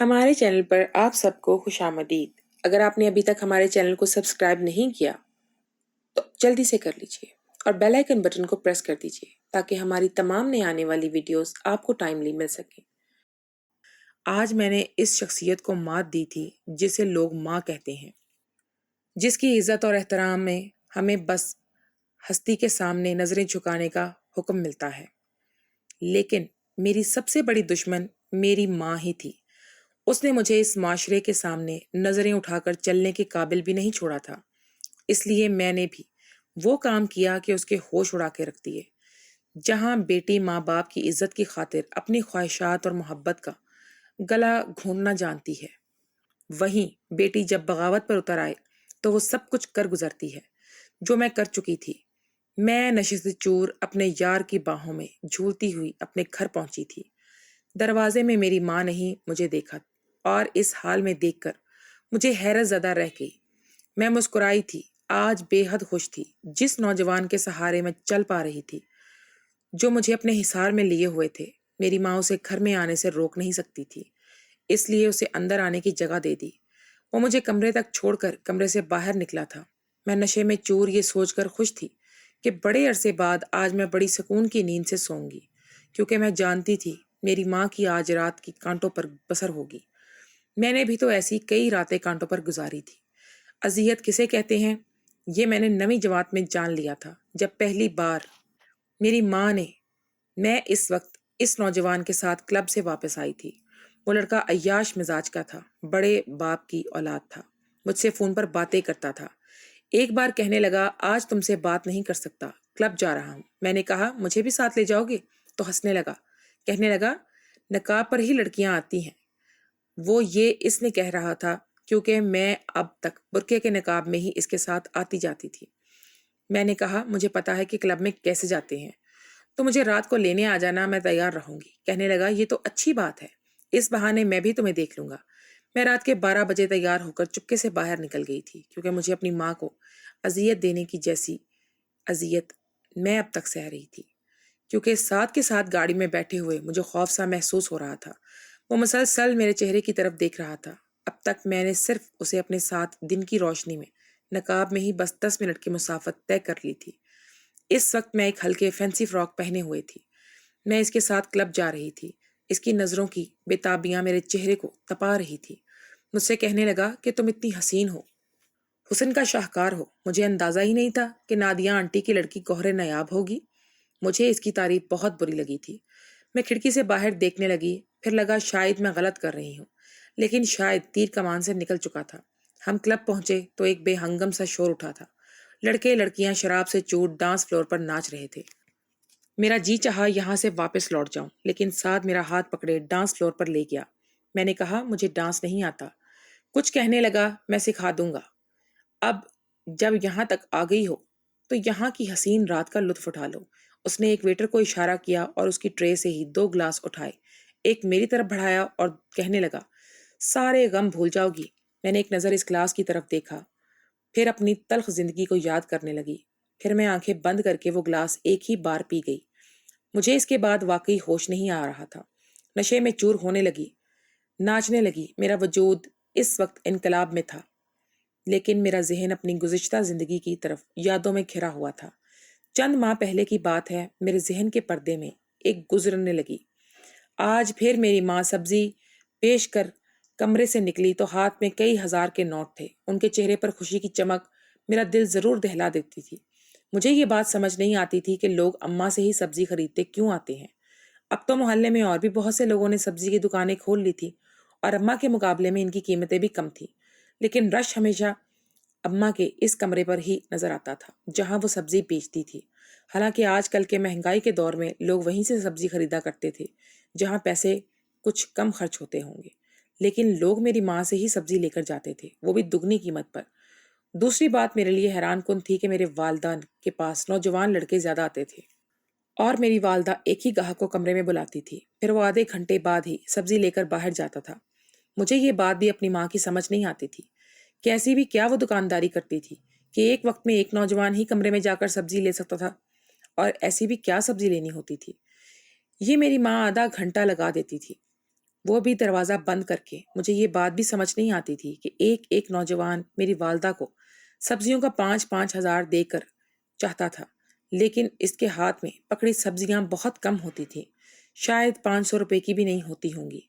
ہمارے چینل پر آپ سب کو خوش آمدید۔ اگر آپ نے ابھی تک ہمارے چینل کو سبسکرائب نہیں کیا تو جلدی سے کر لیجئے اور بیل آئیکن بٹن کو پریس کر دیجئے تاکہ ہماری تمام نئے آنے والی ویڈیوز آپ کو ٹائملی مل سکیں۔ آج میں نے اس شخصیت کو مات دی تھی جسے لوگ ماں کہتے ہیں، جس کی عزت اور احترام میں ہمیں بس ہستی کے سامنے نظریں جھکانے کا حکم ملتا ہے، لیکن میری سب سے بڑی دشمن میری ماں ہی تھی۔ اس نے مجھے اس معاشرے کے سامنے نظریں اٹھا کر چلنے کے قابل بھی نہیں چھوڑا تھا، اس لیے میں نے بھی وہ کام کیا کہ اس کے ہوش اڑا کے رکھ دیے۔ جہاں بیٹی ماں باپ کی عزت کی خاطر اپنی خواہشات اور محبت کا گلا گھونٹنا جانتی ہے، وہیں بیٹی جب بغاوت پر اتر آئے تو وہ سب کچھ کر گزرتی ہے جو میں کر چکی تھی۔ میں نشست چور اپنے یار کی باہوں میں جھولتی ہوئی اپنے گھر پہنچی تھی۔ دروازے میں میری ماں نہیں مجھے دیکھا اور اس حال میں دیکھ کر مجھے حیرت زدہ رہ گئی۔ میں مسکرائی تھی، آج بے حد خوش تھی۔ جس نوجوان کے سہارے میں چل پا رہی تھی، جو مجھے اپنے حصار میں لیے ہوئے تھے، میری ماں اسے گھر میں آنے سے روک نہیں سکتی تھی، اس لیے اسے اندر آنے کی جگہ دے دی۔ وہ مجھے کمرے تک چھوڑ کر کمرے سے باہر نکلا تھا۔ میں نشے میں چور یہ سوچ کر خوش تھی کہ بڑے عرصے بعد آج میں بڑی سکون کی نیند سے سوں گی، کیونکہ میں جانتی تھی میری ماں کی آج رات کی کانٹوں پر بسر ہوگی۔ میں نے بھی تو ایسی کئی راتیں کانٹوں پر گزاری تھی۔ اذیت کسے کہتے ہیں یہ میں نے 9ویں جماعت میں جان لیا تھا، جب پہلی بار میری ماں نے میں اس وقت اس نوجوان کے ساتھ کلب سے واپس آئی تھی۔ وہ لڑکا عیاش مزاج کا تھا، بڑے باپ کی اولاد تھا، مجھ سے فون پر باتیں کرتا تھا۔ ایک بار کہنے لگا آج تم سے بات نہیں کر سکتا، کلب جا رہا ہوں۔ میں نے کہا مجھے بھی ساتھ لے جاؤ گے؟ تو ہنسنے لگا، کہنے لگا نقاب پر ہی لڑکیاں آتی ہیں۔ وہ یہ اس نے کہہ رہا تھا کیونکہ میں اب تک برقعے کے نقاب میں ہی اس کے ساتھ آتی جاتی تھی۔ میں نے کہا مجھے پتا ہے کہ کلب میں کیسے جاتے ہیں، تو مجھے رات کو لینے آ جانا، میں تیار رہوں گی۔ کہنے لگا یہ تو اچھی بات ہے، اس بہانے میں بھی تمہیں دیکھ لوں گا۔ میں رات کے 12 بجے تیار ہو کر چپکے سے باہر نکل گئی تھی، کیونکہ مجھے اپنی ماں کو اذیت دینے کی جیسی اذیت میں اب تک سہ رہی تھی، کیونکہ ساتھ کے ساتھ گاڑی میں بیٹھے ہوئے مجھے خوف سا محسوس ہو رہا تھا۔ وہ مسلسل میرے چہرے کی طرف دیکھ رہا تھا۔ اب تک میں نے صرف اسے اپنے ساتھ دن کی روشنی میں نقاب میں ہی بس 10 منٹ کی مسافت طے کر لی تھی۔ اس وقت میں ایک ہلکے فینسی فراک پہنے ہوئے تھی۔ میں اس کے ساتھ کلب جا رہی تھی۔ اس کی نظروں کی بے تابیاں میرے چہرے کو تپا رہی تھی۔ مجھ سے کہنے لگا کہ تم اتنی حسین ہو، حسن کا شاہکار ہو، مجھے اندازہ ہی نہیں تھا کہ نادیہ آنٹی کی لڑکی گوہر نایاب ہوگی۔ مجھے اس کی تعریف بہت بری لگی تھی۔ میں کھڑکی سے باہر دیکھنے لگی، پھر لگا شاید میں غلط کر رہی ہوں، لیکن شاید تیر کمان سے نکل چکا تھا۔ ہم کلب پہنچے تو ایک بے ہنگم سا شور اٹھا تھا۔ لڑکے لڑکیاں شراب سے چوٹ ڈانس فلور پر ناچ رہے تھے۔ میرا جی چاہا یہاں سے واپس لوٹ جاؤں، لیکن ساتھ میرا ہاتھ پکڑے ڈانس فلور پر لے گیا۔ میں نے کہا مجھے ڈانس نہیں آتا۔ کچھ کہنے لگا میں سکھا دوں گا، اب جب یہاں تک آ گئی ہو تو یہاں کی حسین رات کا لطف اٹھا لو۔ اس نے ایک ویٹر کو اشارہ کیا اور اس کی ٹرے سے ہی 2 گلاس اٹھائے، ایک میری طرف بڑھایا اور کہنے لگا سارے غم بھول جاؤ گی۔ میں نے ایک نظر اس گلاس کی طرف دیکھا، پھر اپنی تلخ زندگی کو یاد کرنے لگی۔ پھر میں آنکھیں بند کر کے وہ گلاس ایک ہی بار پی گئی۔ مجھے اس کے بعد واقعی ہوش نہیں آ رہا تھا۔ نشے میں چور ہونے لگی، ناچنے لگی، میرا وجود اس وقت انقلاب میں تھا، لیکن میرا ذہن اپنی گزشتہ زندگی کی طرف یادوں میں گھرا ہوا تھا۔ چند ماہ پہلے کی بات ہے، میرے ذہن کے پردے میں ایک گزرنے لگی۔ آج پھر میری ماں سبزی پیش کر کمرے سے نکلی تو ہاتھ میں کئی ہزار کے نوٹ تھے۔ ان کے چہرے پر خوشی کی چمک میرا دل ضرور دہلا دیتی تھی۔ مجھے یہ بات سمجھ نہیں آتی تھی کہ لوگ اماں سے ہی سبزی خریدتے کیوں آتے ہیں۔ اب تو محلے میں اور بھی بہت سے لوگوں نے سبزی کی دکانیں کھول لی تھی اور اماں کے مقابلے میں ان کی قیمتیں بھی کم تھیں، لیکن رش ہمیشہ اماں کے اس کمرے پر ہی نظر آتا تھا جہاں وہ سبزی بیچتی تھی۔ حالانکہ آج کل کے مہنگائی کے دور میں لوگ وہیں سے سبزی خریدا کرتے تھے جہاں پیسے کچھ کم خرچ ہوتے ہوں گے، لیکن لوگ میری ماں سے ہی سبزی لے کر جاتے تھے، وہ بھی دگنی قیمت پر۔ دوسری بات میرے لیے حیران کن تھی کہ میرے والدین کے پاس نوجوان لڑکے زیادہ آتے تھے اور میری والدہ ایک ہی گاہک کو کمرے میں بلاتی تھی، پھر وہ آدھے گھنٹے بعد ہی سبزی لے کر باہر جاتا تھا۔ مجھے یہ بات بھی اپنی ماں کی سمجھ نہیں آتی تھی کہ ایسی بھی کیا وہ دکانداری کرتی تھی کہ ایک وقت میں ایک نوجوان ہی کمرے میں جا کر سبزی لے سکتا تھا، اور ایسی بھی کیا سبزی لینی ہوتی تھی۔ یہ میری ماں آدھا گھنٹہ لگا دیتی تھی وہ بھی دروازہ بند کر کے۔ مجھے یہ بات بھی سمجھ نہیں آتی تھی کہ ایک ایک نوجوان میری والدہ کو سبزیوں کا 5,000 دے کر چاہتا تھا، لیکن اس کے ہاتھ میں پکڑی سبزیاں بہت کم ہوتی تھیں، شاید 500 روپے کی بھی نہیں ہوتی ہوں گی۔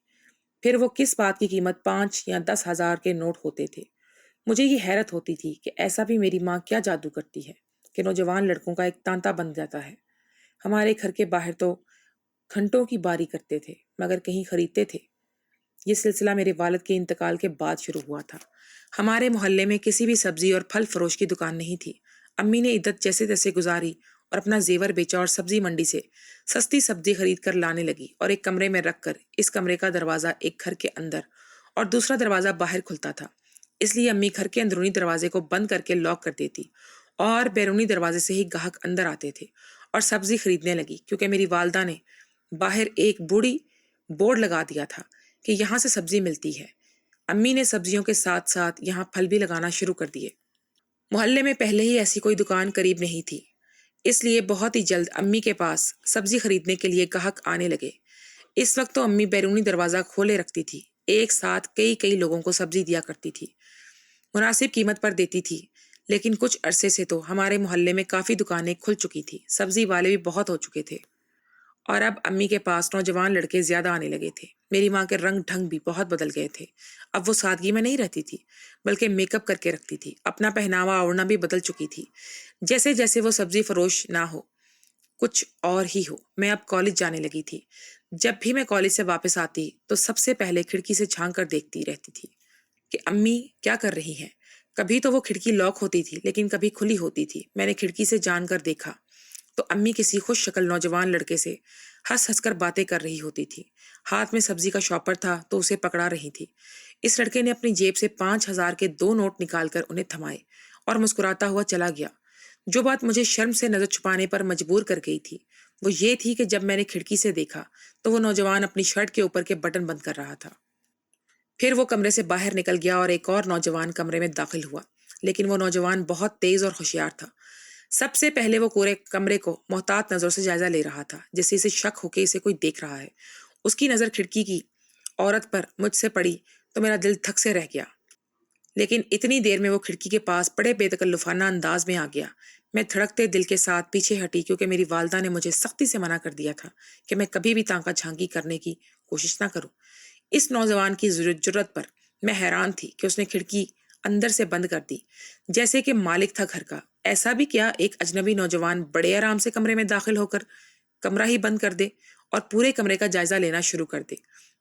پھر وہ کس بات کی قیمت 5 یا 10,000 کے نوٹ ہوتے تھے۔ مجھے یہ حیرت ہوتی تھی کہ ایسا بھی میری ماں کیا جادو کرتی ہے کہ نوجوان لڑکوں کا ایک تانتا بن جاتا ہے۔ ہمارے گھر کے باہر تو گھنٹوں کی باری کرتے تھے مگر کہیں خریدتے تھے۔ یہ سلسلہ میرے والد کے انتقال کے بعد شروع ہوا تھا۔ ہمارے محلے میں کسی بھی سبزی اور پھل فروش کی دکان نہیں تھی۔ امی نے عدت جیسے تیسے گزاری اور اپنا زیور بیچا اور سبزی منڈی سے سستی سبزی خرید کر لانے لگی اور ایک کمرے میں رکھ کر۔ اس کمرے کا دروازہ ایک گھر کے اندر اور دوسرا دروازہ باہر کھلتا تھا، اس لیے امی گھر کے اندرونی دروازے کو بند کر کے لاک کر دیتی اور بیرونی دروازے سے ہی گاہک اندر آتے تھے اور سبزی خریدنے لگی، کیونکہ میری والدہ نے باہر ایک بوڑھی بورڈ لگا دیا تھا کہ یہاں سے سبزی ملتی ہے۔ امی نے سبزیوں کے ساتھ ساتھ یہاں پھل بھی لگانا شروع کر دیے۔ محلے میں پہلے ہی ایسی کوئی دکان قریب نہیں تھی، اس لیے بہت ہی جلد امی کے پاس سبزی خریدنے کے لیے گاہک آنے لگے۔ اس وقت تو امی بیرونی دروازہ کھولے رکھتی تھی، ایک ساتھ کئی لوگوں کو سبزی دیا کرتی تھی، مناسب قیمت پر دیتی تھی۔ لیکن کچھ عرصے سے تو ہمارے محلے میں کافی دکانیں کھل چکی تھی، سبزی والے بھی بہت ہو چکے تھے اور اب امی کے پاس نوجوان لڑکے زیادہ آنے لگے تھے۔ میری ماں کے رنگ ڈھنگ بھی بہت بدل گئے تھے۔ اب وہ سادگی میں نہیں رہتی تھی بلکہ میک اپ کر کے رکھتی تھی۔ اپنا پہناوا اوڑھنا بھی بدل چکی تھی، جیسے جیسے وہ سبزی فروش نہ ہو، کچھ اور ہی ہو۔ میں اب کالج جانے لگی تھی۔ جب بھی میں کالج سے واپس آتی تو سب سے پہلے کھڑکی سے جھانک کر دیکھتی رہتی تھی کہ امی کیا کر رہی ہیں۔ کبھی تو وہ کھڑکی لاک ہوتی تھی لیکن کبھی کھلی ہوتی تھی۔ میں نے کھڑکی سے جان کر دیکھا تو امی کسی خوش شکل نوجوان لڑکے سے ہنس ہنس کر باتیں کر رہی ہوتی تھی۔ ہاتھ میں سبزی کا شاپر تھا تو اسے پکڑا رہی تھی۔ اس لڑکے نے اپنی جیب سے 5,000 کے 2 نوٹ نکال کر انہیں تھمائے اور مسکراتا ہوا چلا گیا۔ جو بات مجھے شرم سے نظر چھپانے پر مجبور کر گئی تھی وہ یہ تھی کہ جب میں نے کھڑکی سے دیکھا تو وہ نوجوان اپنی شرٹ کے اوپر کے بٹن بند کر رہا تھا۔ پھر وہ کمرے سے باہر نکل گیا اور ایک اور نوجوان کمرے میں داخل ہوا، لیکن وہ نوجوان بہت تیز اور ہوشیار تھا۔ سب سے پہلے وہ پورے کمرے کو محتاط نظروں سے جائزہ لے رہا تھا، جیسے اسے شک ہو کہ اسے کوئی دیکھ رہا ہے۔ اس کی نظر کھڑکی کی عورت پر مجھ سے پڑی تو میرا دل دھک سے رہ گیا، لیکن اتنی دیر میں وہ کھڑکی کے پاس بڑے بے تکلفانہ انداز میں آ گیا۔ میں دھڑکتے دل کے ساتھ پیچھے ہٹی، کیونکہ میری والدہ نے مجھے سختی سے منع کر دیا تھا کہ میں کبھی بھی تانکا جھانکی کرنے کی کوشش نہ کروں۔ اس نوجوان کی جرات پر میں حیران تھی کہ اس نے کھڑکی اندر سے بند کر دی، جیسے کہ مالک تھا گھر کا۔ ایسا بھی کیا ایک اجنبی نوجوان بڑے آرام سے کمرے میں داخل ہو کر کمرہ ہی بند کر دے اور پورے کمرے کا جائزہ لینا شروع کر دے۔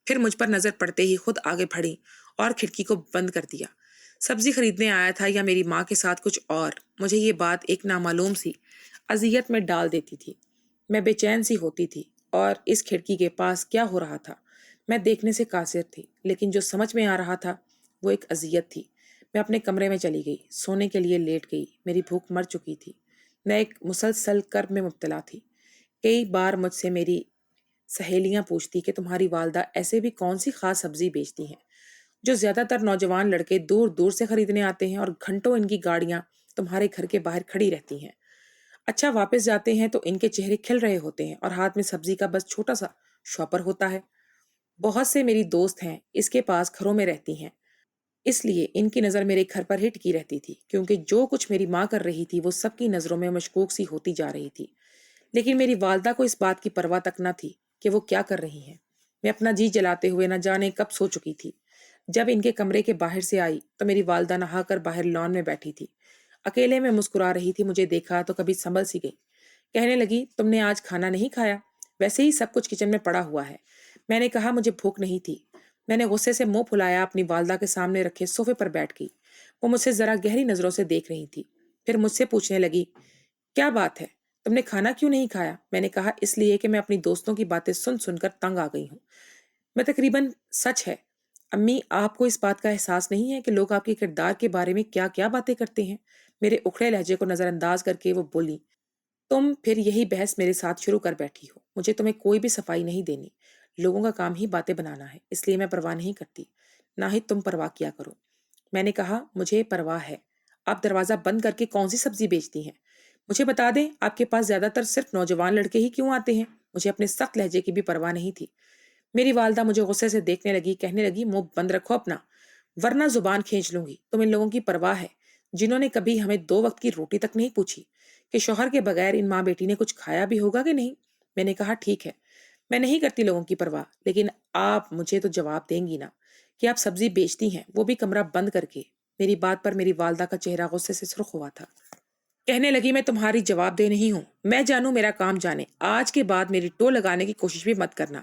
پھر مجھ پر نظر پڑتے ہی خود آگے بڑھی اور کھڑکی کو بند کر دیا۔ سبزی خریدنے آیا تھا یا میری ماں کے ساتھ کچھ اور، مجھے یہ بات ایک نامعلوم سی اذیت میں ڈال دیتی تھی۔ میں بے چین سی ہوتی تھی اور اس کھڑکی کے پاس کیا ہو رہا تھا میں دیکھنے سے قاصر تھی، لیکن جو سمجھ میں آ رہا تھا وہ ایک اذیت تھی۔ میں اپنے کمرے میں چلی گئی، سونے کے لیے لیٹ گئی۔ میری بھوک مر چکی تھی، میں ایک مسلسل کرب میں مبتلا تھی۔ کئی بار مجھ سے میری سہیلیاں پوچھتی کہ تمہاری والدہ ایسے بھی کون سی خاص سبزی بیچتی ہیں جو زیادہ تر نوجوان لڑکے دور دور سے خریدنے آتے ہیں اور گھنٹوں ان کی گاڑیاں تمہارے گھر کے باہر کھڑی رہتی ہیں۔ اچھا واپس جاتے ہیں تو ان کے چہرے کھل رہے ہوتے ہیں اور ہاتھ میں سبزی کا بس چھوٹا سا شاپر ہوتا ہے۔ بہت سے میری دوست ہیں اس کے پاس گھروں میں رہتی ہیں، اس لیے ان کی نظر میرے گھر پر ہی ٹکی رہتی تھی، کیونکہ جو کچھ میری ماں کر رہی تھی وہ سب کی نظروں میں مشکوک سی ہوتی جا رہی تھی۔ لیکن میری والدہ کو اس بات کی پرواہ تک نہ تھی کہ وہ کیا کر رہی ہیں۔ میں اپنا جی جلاتے ہوئے نہ جانے کب سو چکی تھی۔ جب ان کے کمرے کے باہر سے آئی تو میری والدہ نہا کر باہر لان میں بیٹھی تھی، اکیلے میں مسکرا رہی تھی۔ مجھے دیکھا تو کبھی سنبھل سی گئی، کہنے لگی تم نے آج کھانا نہیں کھایا؟ ویسے ہی سب کچھ کچن میں پڑا ہوا ہے۔ میں نے کہا مجھے بھوک نہیں تھی۔ میں نے غصے سے منہ پھلایا، اپنی والدہ کے سامنے رکھے صوفے پر بیٹھ گئی۔ وہ مجھ سے ذرا گہری نظروں سے دیکھ رہی تھی، پھر مجھ سے پوچھنے لگی کیا بات ہے، تم نے کھانا کیوں نہیں کھایا؟ میں نے کہا اس لیے کہ میں اپنی دوستوں کی باتیں سن سن کر تنگ آ گئی ہوں۔ میں تقریباً سچ ہے امی، آپ کو اس بات کا احساس نہیں ہے کہ لوگ آپ کے کردار کے بارے میں کیا کیا باتیں کرتے ہیں؟ میرے اکھڑے لہجے کو نظر انداز کر کے وہ بولی تم پھر یہی بحث میرے ساتھ شروع کر بیٹھی ہو۔ مجھے تمہیں کوئی بھی صفائی نہیں دینی، لوگوں کا کام ہی باتیں بنانا ہے، اس لیے میں پرواہ نہیں کرتی، نہ ہی تم پرواہ کیا کرو۔ میں نے کہا مجھے پرواہ ہے، آپ دروازہ بند کر کے کون سی سبزی بیچتی ہیں؟ مجھے بتا دیں آپ کے پاس زیادہ تر صرف نوجوان لڑکے ہی کیوں آتے ہیں؟ مجھے اپنے سخت لہجے کی بھی پرواہ نہیں تھی۔ میری والدہ مجھے غصے سے دیکھنے لگی، کہنے لگی منہ بند رکھو اپنا، ورنہ زبان کھینچ لوں گی۔ تم ان لوگوں کی پرواہ ہے جنہوں نے کبھی ہمیں 2 وقت کی روٹی تک نہیں پوچھی کہ شوہر کے بغیر ان ماں بیٹی نے کچھ کھایا بھی ہوگا کہ نہیں۔ میں نے کہا ٹھیک ہے، میں نہیں کرتی لوگوں کی پرواہ، لیکن آپ مجھے تو جواب دیں گی نا کہ آپ سبزی بیچتی ہیں، وہ بھی کمرہ بند کر کے۔ میری بات پر میری والدہ کا چہرہ غصے سے سرخ ہوا تھا۔ کہنے لگی میں تمہاری جواب دہ نہیں ہوں، میں جانوں میرا کام جانے، آج کے بعد میری ٹو لگانے کی کوشش بھی مت کرنا۔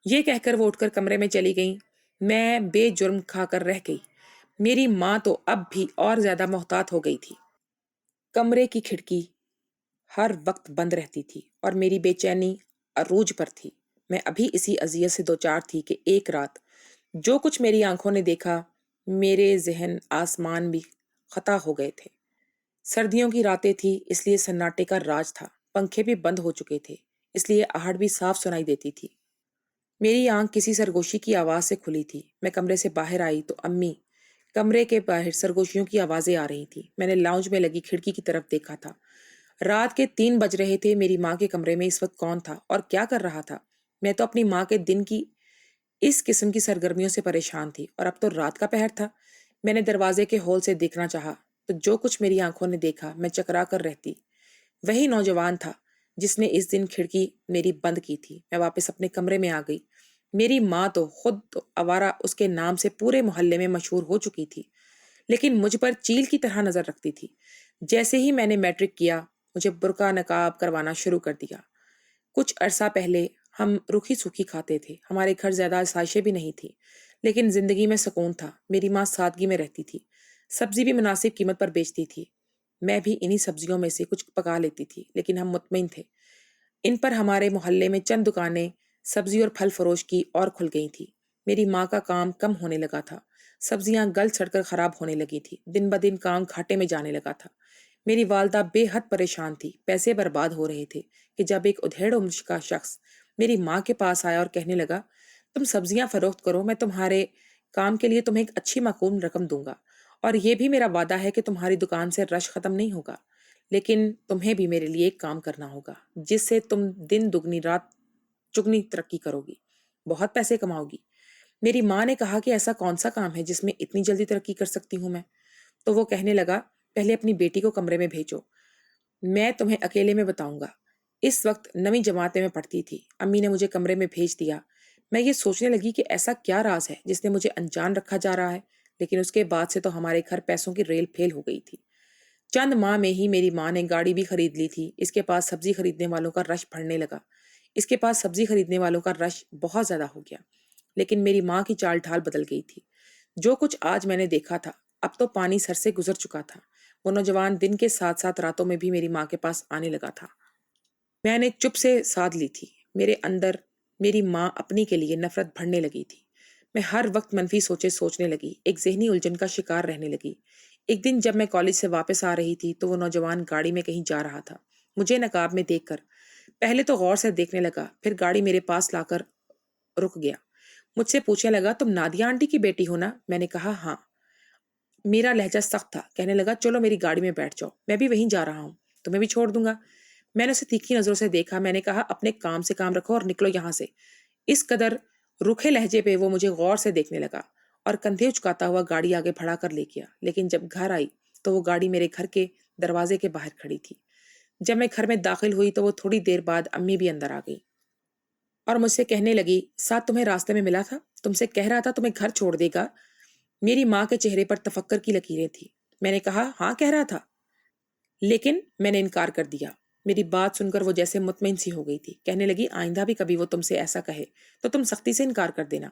یہ کہہ کر وہ اٹھ کر کمرے میں چلی گئیں۔ میں بے جرم کھا کر رہ گئی۔ میری ماں تو اب بھی اور زیادہ محتاط ہو گئی تھی۔ کمرے کی کھڑکی ہر وقت بند رہتی تھی اور میری بے چینی عروج پر تھی۔ میں ابھی اسی اذیت سے دوچار تھی کہ ایک رات جو کچھ میری آنکھوں نے دیکھا، میرے ذہن آسمان بھی خطا ہو گئے تھے۔ سردیوں کی راتیں تھی، اس لیے سناٹے کا راج تھا، پنکھے بھی بند ہو چکے تھے، اس لیے آہٹ بھی صاف سنائی دیتی تھی۔ میری آنکھ کسی سرگوشی کی آواز سے کھلی تھی۔ میں کمرے سے باہر آئی تو امی کمرے کے باہر سرگوشیوں کی آوازیں آ رہی تھی۔ میں نے لاؤنج میں لگی کھڑکی کی طرف دیکھا تھا۔ رات کے 3 بج رہے تھے۔ میری ماں کے کمرے میں اس وقت کون تھا اور کیا کر رہا تھا؟ میں تو اپنی ماں کے دن کی اس قسم کی سرگرمیوں سے پریشان تھی، اور اب تو رات کا پہر تھا۔ میں نے دروازے کے ہول سے دیکھنا چاہا تو جو کچھ میری آنکھوں نے دیکھا میں چکرا کر رہتی۔ وہی نوجوان تھا جس نے اس دن کھڑکی میری بند کی تھی۔ میں واپس اپنے کمرے میں آ گئی۔ میری ماں تو خود آوارہ اس کے نام سے پورے محلے میں مشہور ہو چکی تھی، لیکن مجھ پر چیل کی طرح نظر رکھتی تھی۔ جیسے ہی میں نے میٹرک کیا، مجھے برقع نقاب کروانا شروع کر دیا۔ کچھ عرصہ پہلے ہم روکھی سوکھی کھاتے تھے، ہمارے گھر زیادہ آسائشیں بھی نہیں تھی، لیکن زندگی میں سکون تھا۔ میری ماں سادگی میں رہتی تھی، سبزی بھی مناسب قیمت پر بیچتی تھی۔ میں بھی انہی سبزیوں میں سے کچھ پکا لیتی تھی، لیکن ہم مطمئن تھے۔ ان پر ہمارے محلے میں چند دکانیں سبزی اور پھل فروش کی اور کھل گئی تھی۔ میری ماں کا کام کم ہونے لگا تھا، سبزیاں گل سڑ کر خراب ہونے لگی تھی، دن بدن کام گھاٹے میں جانے لگا تھا۔ میری والدہ بے حد پریشان تھی، پیسے برباد ہو رہے تھے کہ جب ایک ادھیڑ عمر کا شخص میری ماں کے پاس آیا اور کہنے لگا تم سبزیاں فروخت کرو، میں تمہارے کام کے لیے تمہیں ایک اچھی معقول رقم دوں گا، اور یہ بھی میرا وعدہ ہے کہ تمہاری دکان سے رش ختم نہیں ہوگا، لیکن تمہیں بھی میرے لیے ایک کام کرنا ہوگا جس سے تم دن دگنی رات چگنی ترقی کرو گی، بہت پیسے کماؤ گی۔ میری ماں نے کہا کہ ایسا کون سا کام ہے جس میں اتنی جلدی ترقی کر سکتی ہوں میں؟ تو وہ کہنے لگا پہلے اپنی بیٹی کو کمرے میں بھیجو، میں تمہیں اکیلے میں بتاؤں گا۔ اس وقت 9ویں جماعت میں پڑھتی تھی۔ امی نے مجھے کمرے میں بھیج دیا۔ میں یہ سوچنے لگی کہ ایسا کیا راز ہے جس نے مجھے انجان رکھا جا رہا ہے، لیکن اس کے بعد سے تو ہمارے گھر پیسوں کی ریل پھیل ہو گئی تھی۔ چند ماہ میں ہی میری ماں نے گاڑی بھی خرید لی تھی۔ اس کے پاس سبزی خریدنے والوں کا رش بڑھنے لگا۔ اس کے پاس سبزی خریدنے والوں کا رش بہت زیادہ ہو گیا، لیکن میری ماں کی چال ڈھال بدل گئی تھی۔ جو کچھ آج میں نے دیکھا تھا اب تو پانی سر سے گزر چکا تھا۔ وہ نوجوان دن کے ساتھ ساتھ راتوں میں بھی میری ماں کے پاس آنے لگا تھا۔ میں نے چپ سے ساتھ لی تھی۔ میرے اندر میری ماں اپنی کے لیے نفرت بڑھنے لگی تھی۔ میں ہر وقت منفی سوچنے لگی، ایک ذہنی الجھن کا شکار رہنے لگی۔ ایک دن جب میں کالج سے واپس آ رہی تھی تو وہ نوجوان گاڑی میں کہیں جا رہا تھا۔ مجھے نقاب میں دیکھ کر پہلے تو غور سے دیکھنے لگا، پھر گاڑی میرے پاس لا کر رک گیا۔ مجھ سے پوچھنے لگا تم نادیہ آنٹی کی بیٹی ہو نا؟ میں نے کہا ہاں۔ میرا لہجہ سخت تھا۔ کہنے لگا چلو میری گاڑی میں بیٹھ جاؤ، میں بھی وہیں جا رہا ہوں، تمہیں بھی چھوڑ دوں گا۔ میں نے اسے تیکھی نظروں سے دیکھا۔ میں نے کہا اپنے کام سے کام رکھو اور نکلو یہاں سے۔ اس قدر روکھے لہجے پہ وہ مجھے غور سے دیکھنے لگا اور کندھے اچکاتا ہوا گاڑی آگے بڑھا کر لے گیا۔ لیکن جب گھر آئی تو وہ گاڑی میرے گھر کے دروازے کے باہر کھڑی تھی۔ جب میں گھر میں داخل ہوئی تو وہ تھوڑی دیر بعد امی بھی اندر آ گئی اور مجھ سے کہنے لگی ساتھ تمہیں راستے میں ملا تھا، تم سے کہہ رہا تھا تمہیں گھر چھوڑ دے گا۔ میری ماں کے چہرے پر تفکر کی لکیریں تھیں۔ میں نے کہا ہاں کہہ رہا تھا، لیکن میں نے انکار کر دیا۔ میری بات سن کر وہ جیسے مطمئن سی ہو گئی تھی۔ کہنے لگی آئندہ بھی کبھی وہ تم سے ایسا کہے تو تم سختی سے انکار کر دینا،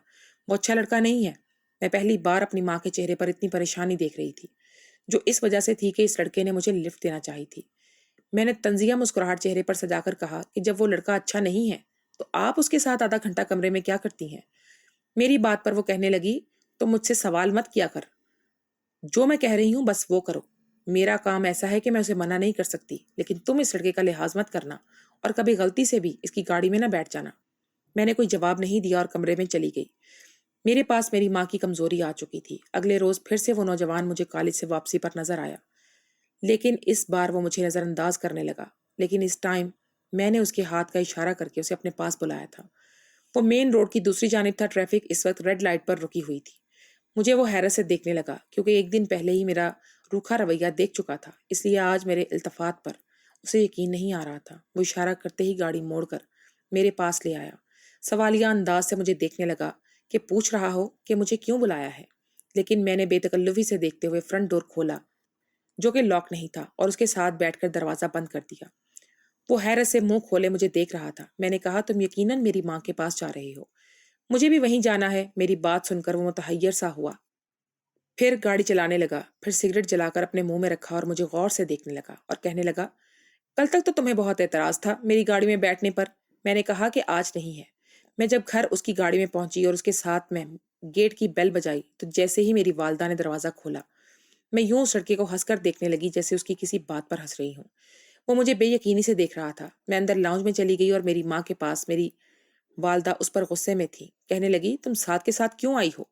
وہ اچھا لڑکا نہیں ہے۔ میں پہلی بار اپنی ماں کے چہرے پر اتنی پریشانی دیکھ رہی تھی، جو اس وجہ سے تھی کہ اس لڑکے نے مجھے لفٹ دینا چاہی تھی۔ میں نے طنزیہ مسکراہٹ چہرے پر سجا کر کہا کہ جب وہ لڑکا اچھا نہیں ہے تو آپ اس کے ساتھ آدھا گھنٹہ کمرے میں کیا کرتی ہیں؟ میری بات پر وہ کہنے لگی تم مجھ سے سوال مت کیا کر، جو میں کہہ رہی ہوں بس وہ کرو۔ میرا کام ایسا ہے کہ میں اسے منع نہیں کر سکتی، لیکن تم اس لڑکے کا لحاظ مت کرنا اور کبھی غلطی سے بھی اس کی گاڑی میں نہ بیٹھ جانا۔ میں نے کوئی جواب نہیں دیا اور کمرے میں چلی گئی۔ میرے پاس میری ماں کی کمزوری آ چکی تھی۔ اگلے روز پھر سے وہ نوجوان مجھے کالج سے واپسی پر نظر آیا، لیکن اس بار وہ مجھے نظر انداز کرنے لگا۔ لیکن اس ٹائم میں نے اس کے ہاتھ کا اشارہ کر کے اسے اپنے پاس بلایا تھا۔ وہ مین روڈ کی دوسری جانب تھا۔ ٹریفک اس وقت ریڈ لائٹ پر رکی ہوئی تھی۔ مجھے وہ حیرت سے دیکھنے لگا کیونکہ ایک دن پہلے ہی میرا روکھا رویہ دیکھ چکا تھا، اس لیے آج میرے التفات پر اسے یقین نہیں آ رہا تھا۔ وہ اشارہ کرتے ہی گاڑی موڑ کر میرے پاس لے آیا، سوالیہ انداز سے مجھے دیکھنے لگا کہ پوچھ رہا ہو کہ مجھے کیوں بلایا ہے۔ لیکن میں نے بے تکلفی سے دیکھتے ہوئے فرنٹ ڈور کھولا جو کہ لاک نہیں تھا اور اس کے ساتھ بیٹھ کر دروازہ بند کر دیا۔ وہ حیرت سے منہ کھولے مجھے دیکھ رہا تھا۔ میں نے کہا تم یقیناً میری ماں کے پاس جا رہے ہو۔ مجھے بھی وہیں جانا ہے۔ میری بات سن کر وہ متحیر سا ہوا، پھر گاڑی چلانے لگا، پھر سگریٹ جلا کر اپنے منہ میں رکھا اور مجھے غور سے دیکھنے لگا اور کہنے لگا کل تک تو تمہیں بہت اعتراض تھا میری گاڑی میں بیٹھنے پر۔ میں نے کہا کہ آج نہیں ہے۔ میں جب گھر اس کی گاڑی میں پہنچی اور اس کے ساتھ میں گیٹ کی بیل بجائی تو جیسے ہی میری والدہ نے دروازہ کھولا میں یوں اس لڑکے کو ہنس کر دیکھنے لگی جیسے اس کی کسی بات پر ہنس رہی ہوں۔ وہ مجھے بے یقینی سے دیکھ رہا تھا۔ میں اندر لاؤنج میں چلی گئی اور میری ماں کے پاس میری والدہ اس پر غصے میں تھی۔ کہنے لگی تم ساتھ کے ساتھ کیوں آئی ہو؟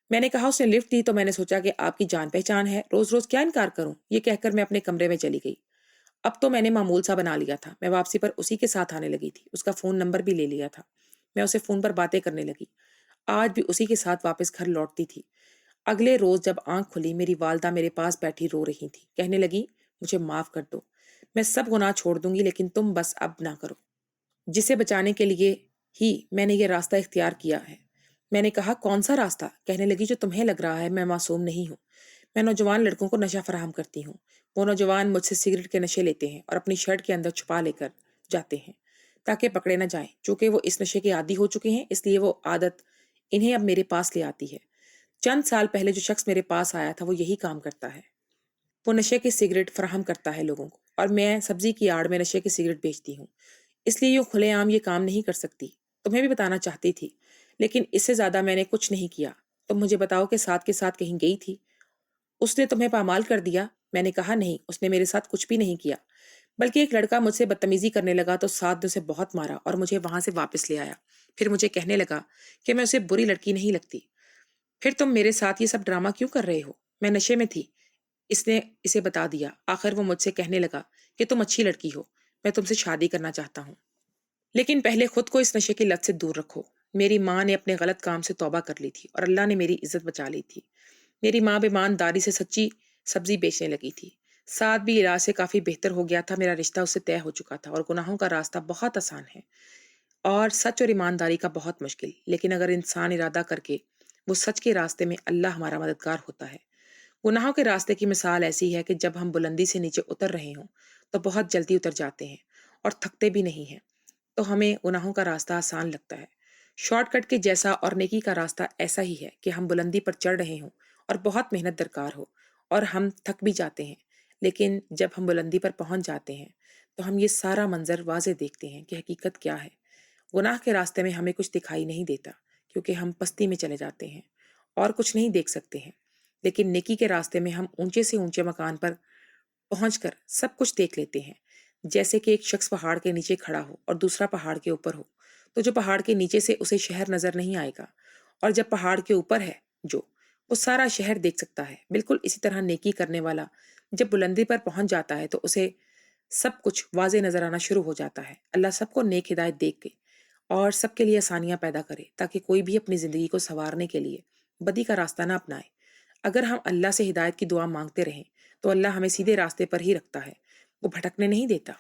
میں نے کہا اس نے لفٹ دی تو میں نے سوچا کہ آپ کی جان پہچان ہے، روز روز کیا انکار کروں۔ یہ کہہ کر میں اپنے کمرے میں چلی گئی۔ اب تو میں نے معمول سا بنا لیا تھا۔ میں واپسی پر اسی کے ساتھ آنے لگی تھی۔ اس کا فون نمبر بھی لے لیا تھا۔ میں اسے فون پر باتیں کرنے لگی۔ آج بھی اسی کے ساتھ واپس گھر لوٹتی تھی۔ اگلے روز جب آنکھ کھلی میری والدہ میرے پاس بیٹھی رو رہی تھی۔ کہنے لگی مجھے معاف کر دو، میں سب گناہ چھوڑ دوں گی لیکن تم بس اب نہ کرو، جسے بچانے کے لیے ہی میں نے یہ راستہ اختیار کیا ہے۔ میں نے کہا کون سا راستہ؟ کہنے لگی جو تمہیں لگ رہا ہے میں معصوم نہیں ہوں۔ میں نوجوان لڑکوں کو نشہ فراہم کرتی ہوں۔ وہ نوجوان مجھ سے سگریٹ کے نشے لیتے ہیں اور اپنی شرٹ کے اندر چھپا لے کر جاتے ہیں تاکہ پکڑے نہ جائیں۔ چونکہ وہ اس نشے کے عادی ہو چکے ہیں اس لیے وہ عادت انہیں اب میرے پاس لے آتی ہے۔ چند سال پہلے جو شخص میرے پاس آیا تھا وہ یہی کام کرتا ہے۔ وہ نشے کی سگریٹ فراہم کرتا ہے لوگوں کو اور میں سبزی کی آڑ میں نشے کی سگریٹ بیچتی ہوں، اس لیے یوں کھلے عام یہ کام نہیں کر سکتی۔ تمہیں بھی بتانا چاہتی تھی لیکن اس سے زیادہ میں نے کچھ نہیں کیا۔ تم مجھے بتاؤ کہ ساتھ کے ساتھ کہیں گئی تھی؟ اس نے تمہیں پامال کر دیا؟ میں نے کہا نہیں، اس نے میرے ساتھ کچھ بھی نہیں کیا، بلکہ ایک لڑکا مجھ سے بدتمیزی کرنے لگا تو ساتھ نے اسے بہت مارا اور مجھے وہاں سے واپس لے آیا۔ پھر مجھے کہنے لگا کہ میں اسے بری لڑکی نہیں لگتی۔ پھر تم میرے ساتھ یہ سب ڈرامہ کیوں کر رہے ہو؟ میں نشے میں تھی، اس نے اسے بتا دیا۔ آخر وہ مجھ سے کہنے لگا کہ تم اچھی لڑکی ہو، میں تم سے شادی کرنا چاہتا ہوں، لیکن پہلے خود کو اس نشے کی لت سے دور رکھو۔ میری ماں نے اپنے غلط کام سے توبہ کر لی تھی اور اللہ نے میری عزت بچا لی تھی۔ میری ماں ایمانداری سے سچی سبزی بیچنے لگی تھی۔ ساتھ بھی علاج سے کافی بہتر ہو گیا تھا۔ میرا رشتہ اس سے طے ہو چکا تھا اور گناہوں کا راستہ بہت آسان ہے اور سچ اور ایمانداری کا بہت مشکل، لیکن اگر انسان ارادہ کر کے وہ سچ کے راستے میں اللہ ہمارا مددگار ہوتا ہے۔ گناہوں کے راستے کی مثال ایسی ہے کہ جب ہم بلندی سے نیچے اتر رہے ہوں تو بہت جلدی اتر جاتے ہیں اور تھکتے بھی نہیں ہیں، تو ہمیں گناہوں کا راستہ آسان لگتا ہے۔ شارٹ کٹ کے جیسا اور نیکی کا راستہ ایسا ہی ہے کہ ہم بلندی پر چڑھ رہے ہوں اور بہت محنت درکار ہو اور ہم تھک بھی جاتے ہیں، لیکن جب ہم بلندی پر پہنچ جاتے ہیں تو ہم یہ سارا منظر واضح دیکھتے ہیں کہ حقیقت کیا ہے۔ گناہ کے راستے میں ہمیں کچھ دکھائی نہیں دیتا کیونکہ ہم پستی میں چلے جاتے ہیں اور کچھ نہیں دیکھ سکتے ہیں، لیکن نیکی کے راستے میں ہم اونچے سے اونچے مکان پر پہنچ کر سب کچھ دیکھ لیتے ہیں۔ جیسے کہ ایک شخص پہاڑ کے نیچے کھڑا ہو اور دوسرا پہاڑ کے اوپر ہو، تو جو پہاڑ کے نیچے سے اسے شہر نظر نہیں آئے گا، اور جب پہاڑ کے اوپر ہے جو وہ سارا شہر دیکھ سکتا ہے۔ بالکل اسی طرح نیکی کرنے والا جب بلندی پر پہنچ جاتا ہے تو اسے سب کچھ واضح نظر آنا شروع ہو جاتا ہے۔ اللہ سب کو نیک ہدایت دے کے اور سب کے لیے آسانیاں پیدا کرے تاکہ کوئی بھی اپنی زندگی کو سنوارنے کے لیے بدی کا راستہ نہ اپنائے۔ اگر ہم اللہ سے ہدایت کی دعا مانگتے رہیں تو اللہ ہمیں سیدھے راستے پر ہی رکھتا ہے، وہ بھٹکنے نہیں دیتا۔